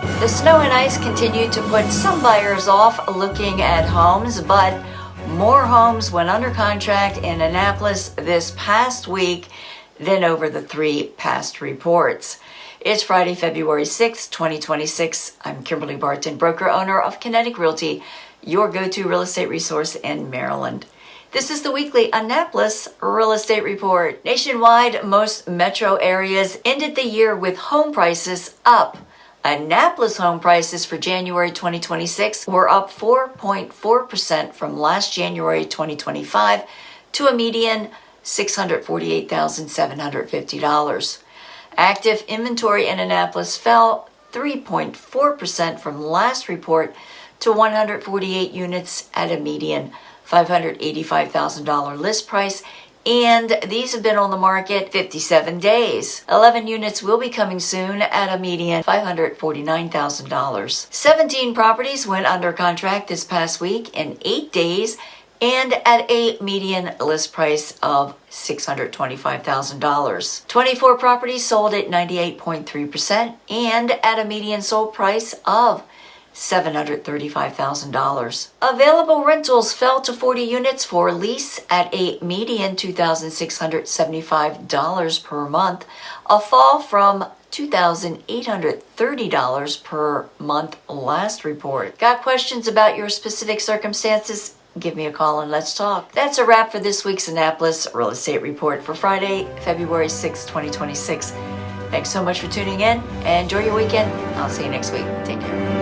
The snow and ice continue to put some buyers off looking at homes, but more homes went under contract in Annapolis this past week than over the 3 past reports. It's Friday, February 6, 2026. I'm Kimberly Barton, broker owner of Kinetic Realty, your go-to real estate resource in Maryland. This is the weekly Annapolis Real Estate Report. Nationwide, most metro areas ended the year with home prices up. Annapolis home prices for January 2026 were up 4.4% from last January 2025 to a median $648,750. Active inventory in Annapolis fell 3.4% from last report to 148 units at a median $585,000 list price, and these have been on the market 57 days. 11 units will be coming soon at a median $549,000. 17 properties went under contract this past week in 8 days and at a median list price of $625,000. 24 properties sold at 98.3% and at a median sold price of $735,000. Available rentals fell to 40 units for lease at a median $2,675 per month, a fall from $2,830 per month last report. Got questions about your specific circumstances? Give me a call and let's talk. That's a wrap for this week's Annapolis Real Estate Report for Friday, February 6, 2026. Thanks so much for tuning in and enjoy your weekend. I'll see you next week. Take care.